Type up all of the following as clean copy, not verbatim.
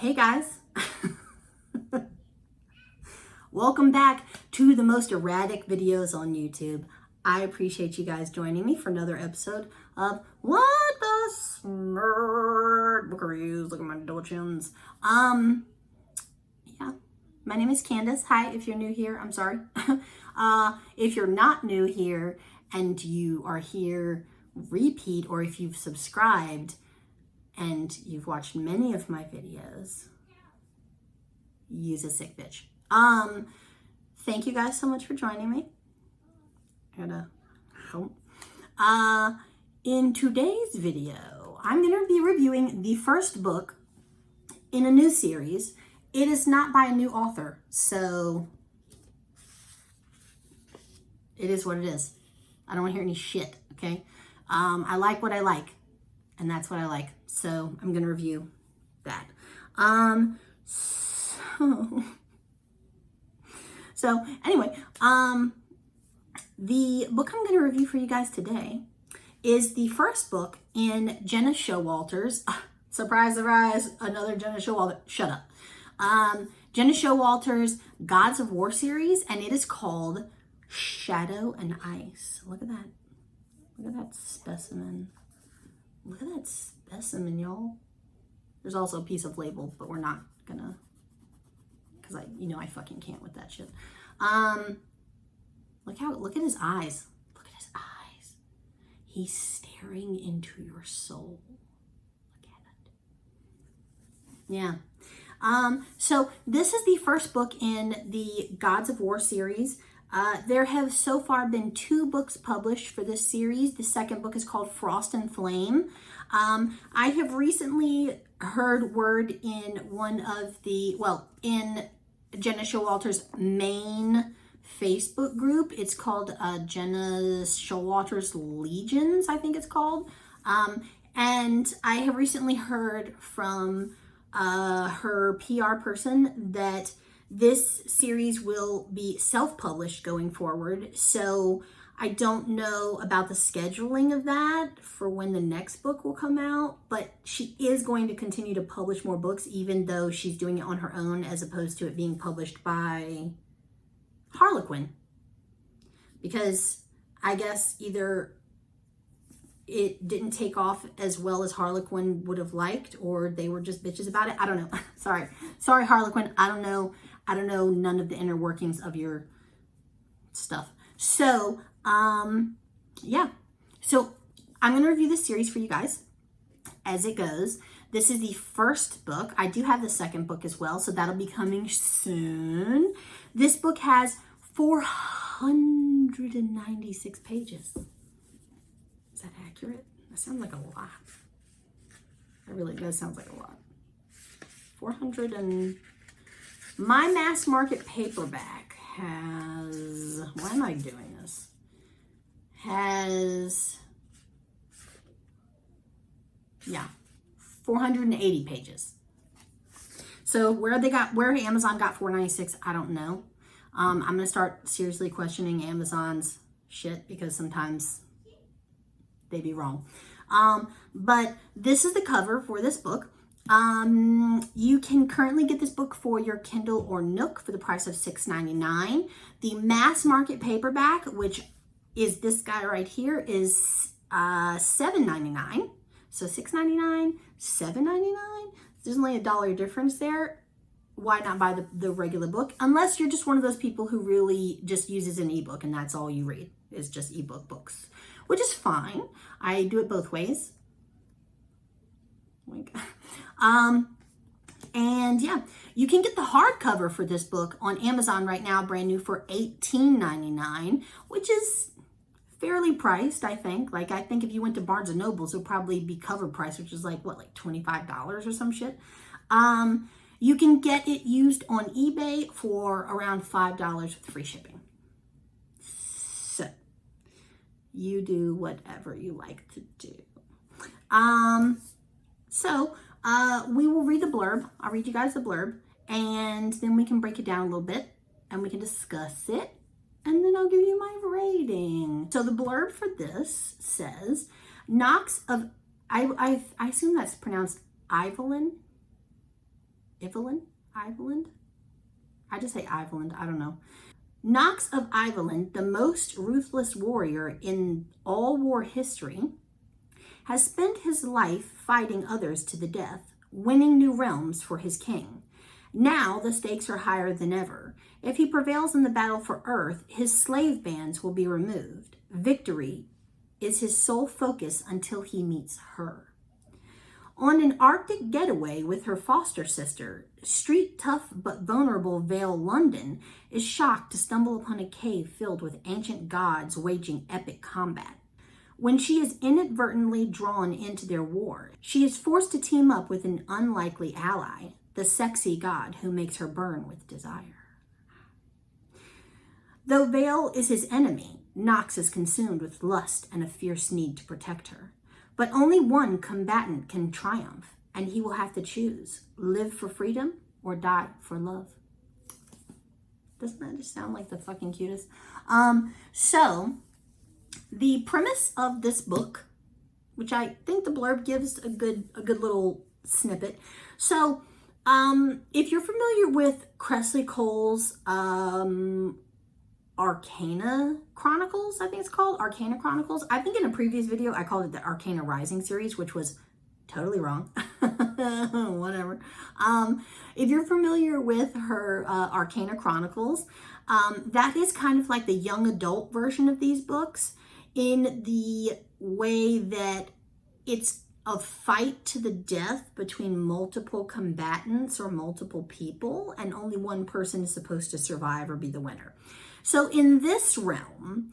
Hey guys, welcome back to the most erratic videos on YouTube. I appreciate you guys joining me for another episode of What the Smut Book Reviews. Look at my double chins. Yeah, my name is Candice. Hi, if you're new here, I'm sorry. If you're not new here and you are here repeat, or if you've subscribed and you've watched many of my videos, use a sick bitch. Thank you guys so much for joining me. In today's video, I'm gonna be reviewing the first book in a new series. It is not by a new author, so it is what it is. I don't want to hear any shit, okay? I like what I like, and that's what I like. So I'm going to review that. So anyway, the book I'm going to review for you guys today is the first book in Gena Showalter's, surprise, surprise, another Gena Showalter, shut up. Gena Showalter's Gods of War series, and it is called Shadow and Ice. Look at that. Look at that specimen. Look at that specimen, y'all. There's also a piece of label, but we're not gonna, because I fucking can't with that shit. Look at his eyes. Look at his eyes. He's staring into your soul. Look at it. Yeah. So this is the first book in the Gods of War series. There have so far been 2 books published for this series. The second book is called Frost and Flame. I have recently heard word in in Gena Showalter's main Facebook group. It's called Gena Showalter's Legions, I think it's called. And I have recently heard from her PR person that this series will be self-published going forward, so I don't know about the scheduling of that for when the next book will come out, but she is going to continue to publish more books, even though she's doing it on her own as opposed to it being published by Harlequin. Because I guess either it didn't take off as well as Harlequin would have liked, or they were just bitches about it. I don't know. Sorry, Harlequin. I don't know none of the inner workings of your stuff. So, yeah. So I'm going to review this series for you guys as it goes. This is the first book. I do have the second book as well, so that'll be coming soon. This book has 496 pages. Is that accurate? That sounds like a lot. That really does sound like a lot. 400 and... My mass market paperback has... Why am I doing this? Has... Yeah. 480 pages. So where Amazon got 496, I don't know. I'm going to start seriously questioning Amazon's shit, because sometimes they be wrong. But this is the cover for this book. You can currently get this book for your Kindle or Nook for the price of $6.99. The mass market paperback, which is this guy right here, is $7.99. So $6.99, $7.99. There's only $1 difference there. Why not buy the regular book? Unless you're just one of those people who really just uses an ebook and that's all you read is just ebook books, which is fine. I do it both ways. And yeah, you can get the hardcover for this book on Amazon right now, brand new, for $18.99, which is fairly priced, I think. I think if you went to Barnes & Noble's, it would probably be cover price, which is like $25 or some shit. You can get it used on eBay for around $5 with free shipping. So you do whatever you like to do. We will read the blurb. I'll read you guys the blurb, and then we can break it down a little bit, and we can discuss it, and then I'll give you my rating. So the blurb for this says, Knox of, I assume that's pronounced Ivelin. Iveland? I just say Iveland, I don't know. Knox of Iveland, the most ruthless warrior in all war history, has spent his life fighting others to the death, winning new realms for his king. Now the stakes are higher than ever. If he prevails in the battle for Earth, his slave bands will be removed. Victory is his sole focus until he meets her. On an Arctic getaway with her foster sister, street tough but vulnerable Vale London is shocked to stumble upon a cave filled with ancient gods waging epic combat. When she is inadvertently drawn into their war, she is forced to team up with an unlikely ally, the sexy god who makes her burn with desire. Though Vale is his enemy, Knox is consumed with lust and a fierce need to protect her. But only one combatant can triumph, and he will have to choose, live for freedom or die for love. Doesn't that just sound like the fucking cutest? So the premise of this book, which I think the blurb gives a good little snippet. So if you're familiar with Cressley Cole's Arcana Chronicles, I think it's called Arcana Chronicles. I think in a previous video I called it the Arcana Rising series, which was totally wrong. Whatever. If you're familiar with her Arcana Chronicles, that is kind of like the young adult version of these books, in the way that it's a fight to the death between multiple combatants or multiple people, and only one person is supposed to survive or be the winner. So in this realm,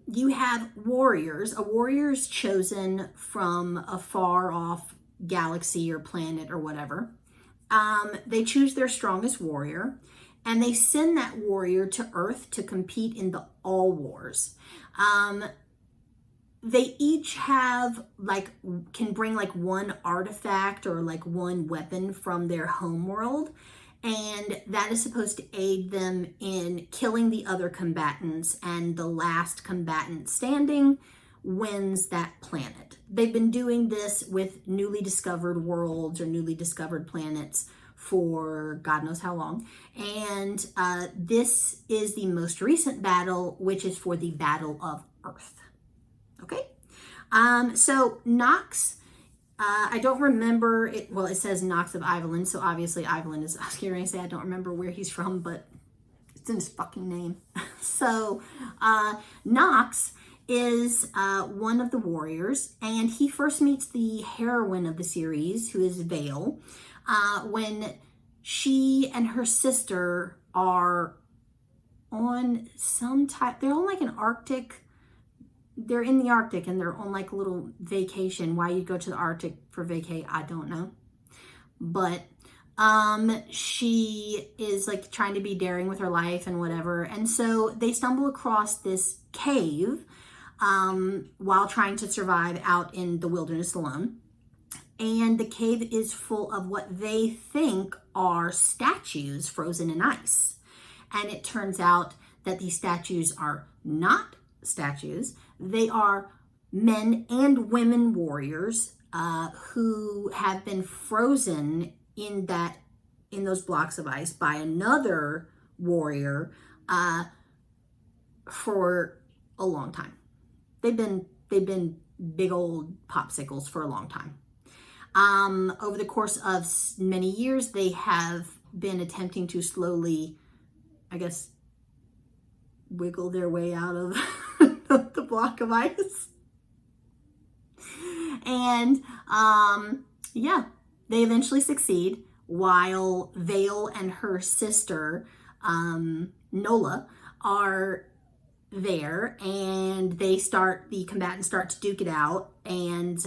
you have warriors. A warrior is chosen from a far off galaxy or planet or whatever. They choose their strongest warrior, and they send that warrior to Earth to compete in the All Wars. They each have can bring one artifact or one weapon from their home world. And that is supposed to aid them in killing the other combatants, and the last combatant standing wins that planet. They've been doing this with newly discovered worlds or newly discovered planets for God knows how long. And this is the most recent battle, which is for the Battle of Earth. Okay? So Knox... I don't remember it. Well, it says Knox of Iveland, so obviously Iveland is, I was going to say I don't remember where he's from, but it's in his fucking name. So Knox is one of the warriors, and he first meets the heroine of the series, who is Vale, when she and her sister are on they're on an Arctic. They're in the Arctic and they're on a little vacation. Why you'd go to the Arctic for vacay, I don't know. But she is trying to be daring with her life and whatever. And so they stumble across this cave while trying to survive out in the wilderness alone. And the cave is full of what they think are statues frozen in ice. And it turns out that these statues are not statues. They are men and women warriors who have been frozen in those blocks of ice by another warrior for a long time. They've been big old popsicles for a long time. Over the course of many years, they have been attempting to slowly, I guess, wiggle their way out of the block of ice. And yeah, they eventually succeed, while Vale and her sister Nola are there, and the combatants start to duke it out, and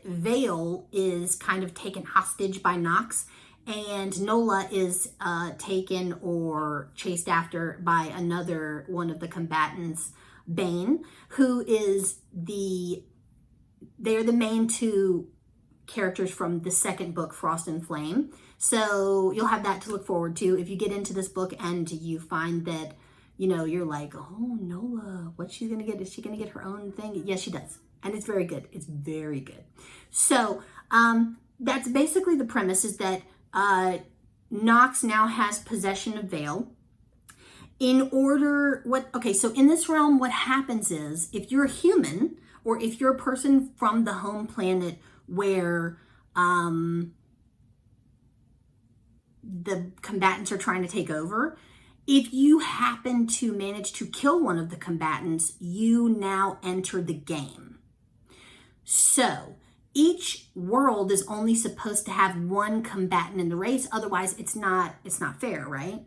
Vale is kind of taken hostage by Knox, and Nola is taken or chased after by another one of the combatants, Bane, who is they're the main two characters from the second book, Frost and Flame. So you'll have that to look forward to if you get into this book and you find that, you're like, oh, Nola, what's she gonna get? Is she gonna get her own thing? Yes, she does. And it's very good. It's very good. So that's basically the premise, is that Nox now has possession of Vale. So in this realm, what happens is, if you're a human, or if you're a person from the home planet where the combatants are trying to take over, if you happen to manage to kill one of the combatants, you now enter the game. So each world is only supposed to have one combatant in the race, otherwise it's not fair, right?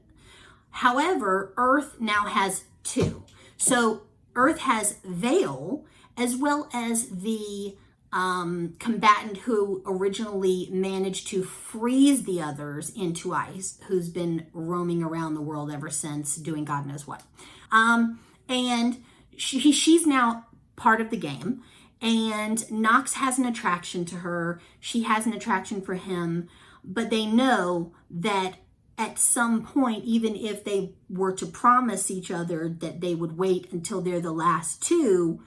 However, Earth now has two. So Earth has Vale, as well as the combatant who originally managed to freeze the others into ice, who's been roaming around the world ever since, doing God knows what. And she's now part of the game, and Nox has an attraction to her. She has an attraction for him, but they know that at some point, even if they were to promise each other that they would wait until they're the last two,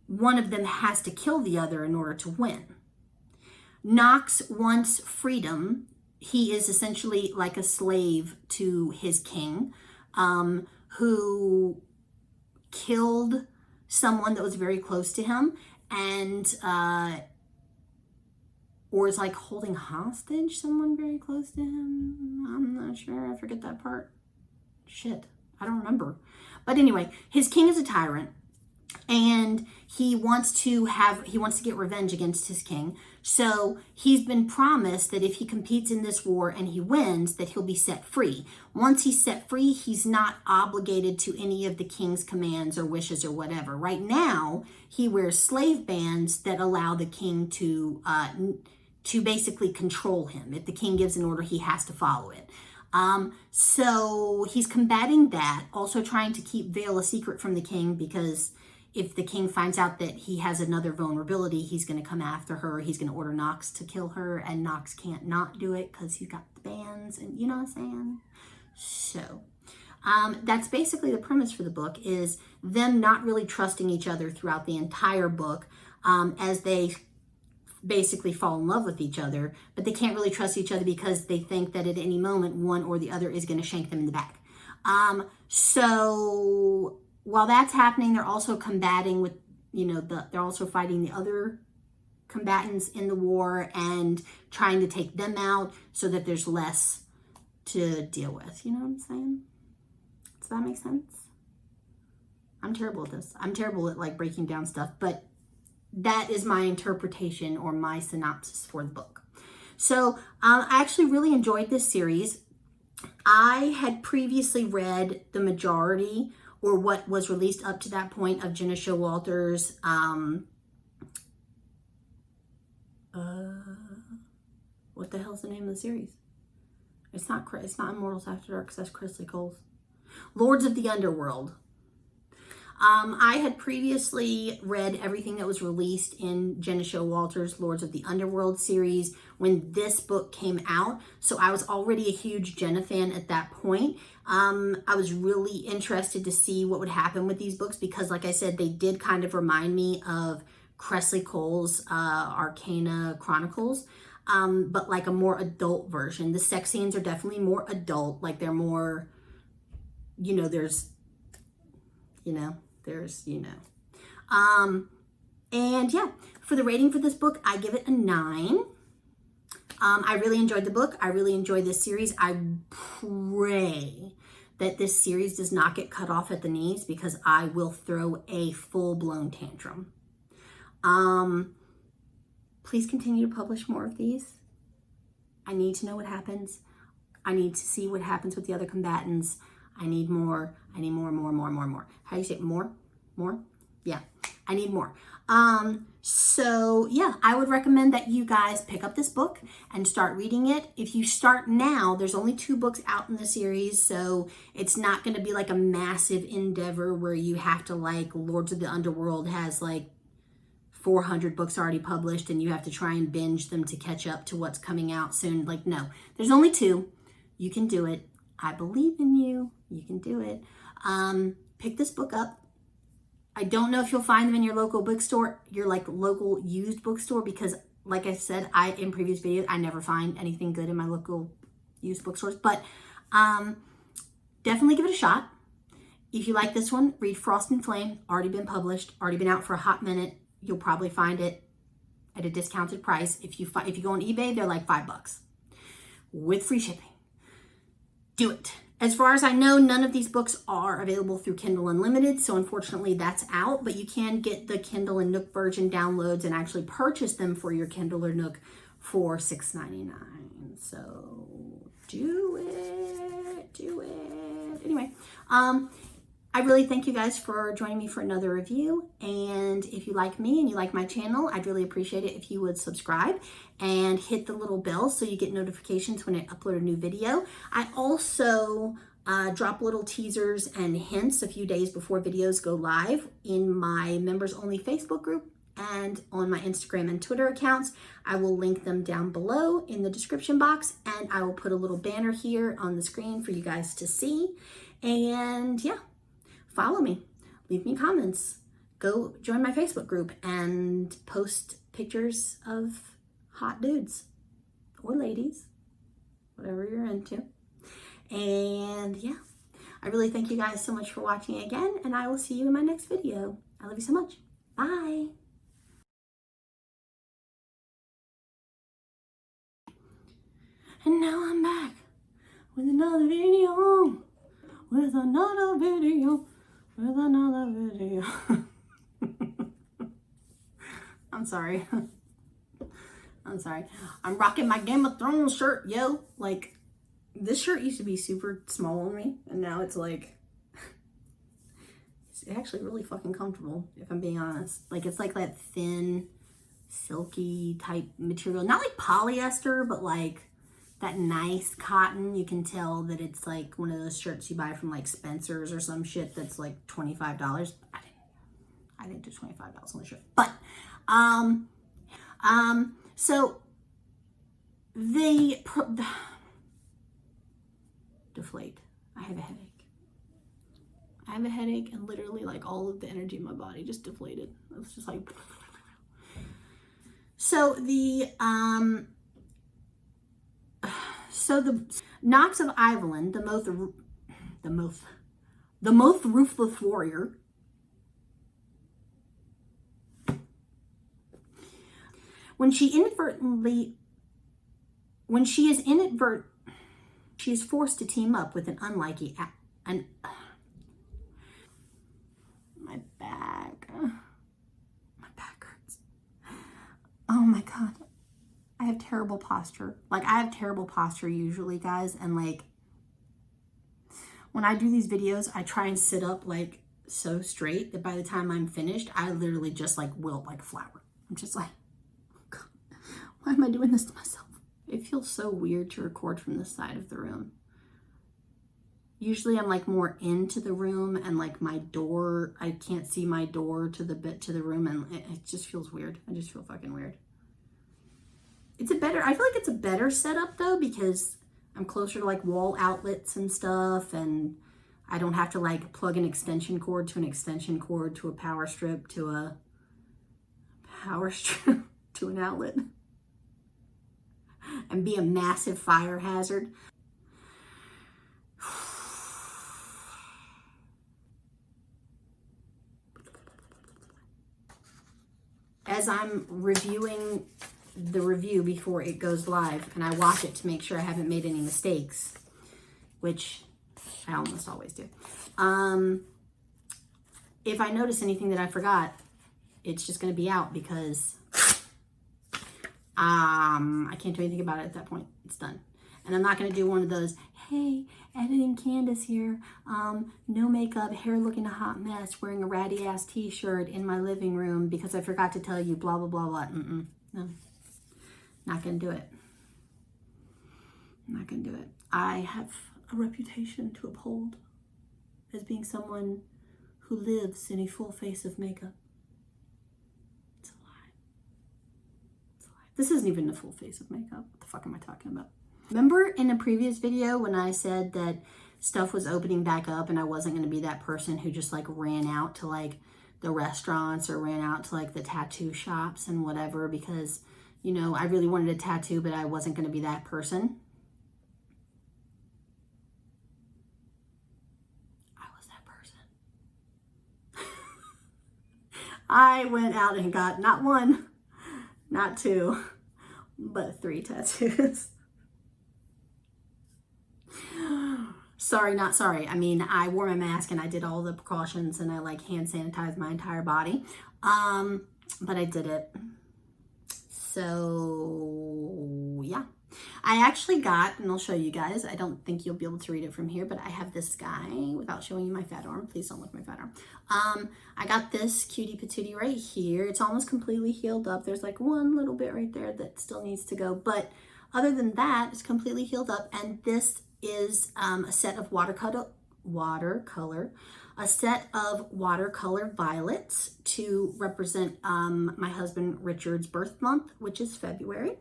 one of them has to kill the other in order to win. Nox wants freedom. He is essentially like a slave to his king, who killed someone that was very close to him, and or is like holding hostage someone very close to him. I'm not sure. I forget that part. Shit, I don't remember. But anyway, his king is a tyrant, and he wants to get revenge against his king. So he's been promised that if he competes in this war and he wins, that he'll be set free. Once he's set free, he's not obligated to any of the king's commands or wishes or whatever. Right now, he wears slave bands that allow the king to basically control him. If the king gives an order, he has to follow it. So he's combating that, also trying to keep Vale a secret from the king, because if the king finds out that he has another vulnerability, he's going to come after her. He's going to order Nox to kill her, and Nox can't not do it because he's got the bands, and you know what I'm saying? So that's basically the premise for the book, is them not really trusting each other throughout the entire book, as they basically fall in love with each other, but they can't really trust each other because they think that at any moment one or the other is going to shank them in the back. So while that's happening, they're also combating with, they're also fighting the other combatants in the war and trying to take them out so that there's less to deal with. You know what I'm saying? Does that make sense? I'm terrible at this. I'm terrible at like breaking down stuff, but that is my interpretation or my synopsis for the book. So I actually really enjoyed this series. I had previously read the majority, or what was released up to that point, of Gena Showalter's what the hell's the name of the series? It's not Immortals After Dark, because that's Chrisley Cole's. Lords of the Underworld. I had previously read everything that was released in Gena Showalter's Lords of the Underworld series when this book came out. So I was already a huge Gena fan at that point. I was really interested to see what would happen with these books because, like I said, they did kind of remind me of Chrisley Cole's Arcana Chronicles, but like a more adult version. The sex scenes are definitely more adult. Like they're more, and yeah, for the rating for this book, I give it a 9. I really enjoyed the book. I really enjoyed this series. I pray that this series does not get cut off at the knees, because I will throw a full-blown tantrum. Please continue to publish more of these. I need to know what happens. I need to see what happens with the other combatants. I need more. I need more. How do you say it? More? Yeah, I need more. So yeah, I would recommend that you guys pick up this book and start reading it. If you start now, there's only 2 books out in the series, so it's not going to be like a massive endeavor where you have to, like, Lords of the Underworld has like 400 books already published and you have to try and binge them to catch up to what's coming out soon. Like, no, there's only 2. You can do it. I believe in you. You can do it. Pick this book up. I don't know if you'll find them in your local bookstore, your like local used bookstore, because like I said, in previous videos, I never find anything good in my local used bookstores, but definitely give it a shot. If you like this one, read Frost and Flame. Already been published, already been out for a hot minute. You'll probably find it at a discounted price. If you go on eBay, they're like $5 with free shipping. Do it. As far as I know, none of these books are available through Kindle Unlimited, so unfortunately that's out, but you can get the Kindle and Nook version downloads and actually purchase them for your Kindle or Nook for $6.99. So do it. Anyway, I really thank you guys for joining me for another review. And if you like me and you like my channel, I'd really appreciate it if you would subscribe and hit the little bell so you get notifications when I upload a new video. I also drop little teasers and hints a few days before videos go live in my members only Facebook group and on my Instagram and Twitter accounts. I will link them down below in the description box, and I will put a little banner here on the screen for you guys to see. And yeah, follow me, leave me comments, go join my Facebook group and post pictures of hot dudes or ladies, whatever you're into. And yeah, I really thank you guys so much for watching again, and I will see you in my next video. I love you so much. Bye. And now I'm back with another video, with another video. I'm sorry. I'm sorry. I'm rocking my Game of Thrones shirt, yo. Like, this shirt used to be super small on me, and now it's like, it's actually really fucking comfortable, if I'm being honest. Like, it's like that thin, silky type material. Not like polyester, but like that nice cotton. You can tell that it's like one of those shirts you buy from like Spencer's or some shit that's like $25. I didn't do $25 on the shirt, but so deflate. I have a headache. I have a headache, and literally like all of the energy in my body just deflated. It was just like, so the Knox of Iveland, the most ruthless warrior, when she is forced to team up with an unlikely my back hurts. Oh my God. I have terrible posture. Like, I have terrible posture usually, guys. And like, when I do these videos, I try and sit up like so straight that by the time I'm finished, I literally just like wilt like a flower. I'm just like, oh God, why am I doing this to myself? It feels so weird to record from this side of the room. Usually I'm like more into the room, and like my door, I can't see my door to the room, and it just feels weird. I just feel fucking weird. I feel like it's a better setup though, because I'm closer to like wall outlets and stuff, and I don't have to like plug an extension cord to an extension cord to a power strip to a power strip to an outlet and be a massive fire hazard. As I'm reviewing the review before it goes live, and I watch it to make sure I haven't made any mistakes, which I almost always do. If I notice anything that I forgot, it's just going to be out, because I can't do anything about it at that point. It's done. And I'm not going to do one of those, hey, editing Candice here, no makeup, hair looking a hot mess, wearing a ratty ass t-shirt in my living room because I forgot to tell you blah, blah, blah, blah. No, not going to do it. Not going to do it. I have a reputation to uphold as being someone who lives in a full face of makeup. It's a lie. It's a lie. This isn't even a full face of makeup. What the fuck am I talking about? Remember in a previous video when I said that stuff was opening back up and I wasn't going to be that person who just like ran out to like the restaurants or ran out to like the tattoo shops and whatever because you know, I really wanted a tattoo, but I wasn't going to be that person. I was that person. I went out and got not one, not two, but 3 tattoos. Sorry, not sorry. I mean, I wore my mask and I did all the precautions and I like hand sanitized my entire body. But I did it. So yeah, I actually got, and I'll show you guys, I don't think you'll be able to read it from here, but I have this guy without showing you my fat arm. Please don't look at my fat arm. I got this cutie patootie right here. It's almost completely healed up. There's like one little bit right there that still needs to go, but other than that, it's completely healed up. And this is a set of watercolor, a set of watercolor violets to represent my husband Richard's birth month, which is February.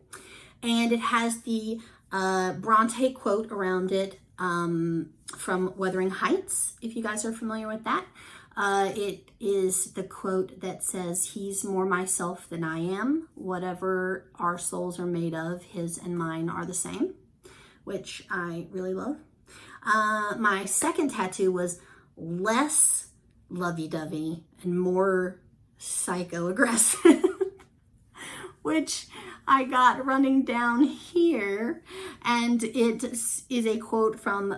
And it has the Bronte quote around it from Wuthering Heights, if you guys are familiar with that. It is the quote that says, "He's more myself than I am. Whatever our souls are made of, his and mine are the same," which I really love. My second tattoo was less lovey-dovey and more psycho-aggressive, which I got running down here. And it is a quote from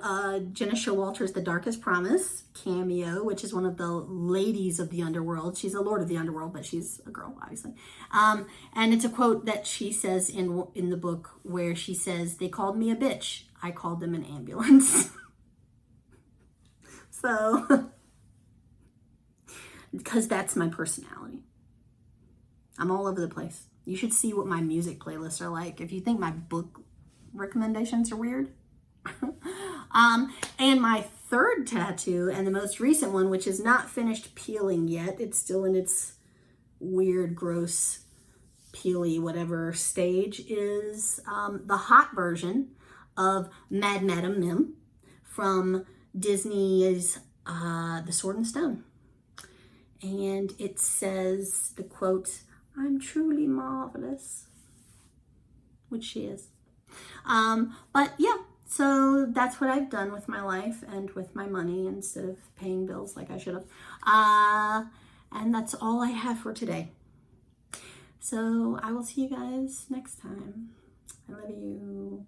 Gena Showalter's The Darkest Promise cameo, which is one of the ladies of the underworld. She's a lord of the underworld, but she's a girl, obviously. And it's a quote that she says in the book where she says, "They called me a bitch. I called them an ambulance." So, because that's my personality. I'm all over the place. You should see what my music playlists are like if you think my book recommendations are weird. And my third tattoo, and the most recent one, which is not finished peeling yet, it's still in its weird, gross, peely, whatever stage, is the hot version of Mad Madam Mim from Disney's The Sword and Stone. And it says the quote, "I'm truly marvelous," which she is. But yeah, so that's what I've done with my life and with my money instead of paying bills like I should have. And that's all I have for today. So I will see you guys next time. I love you.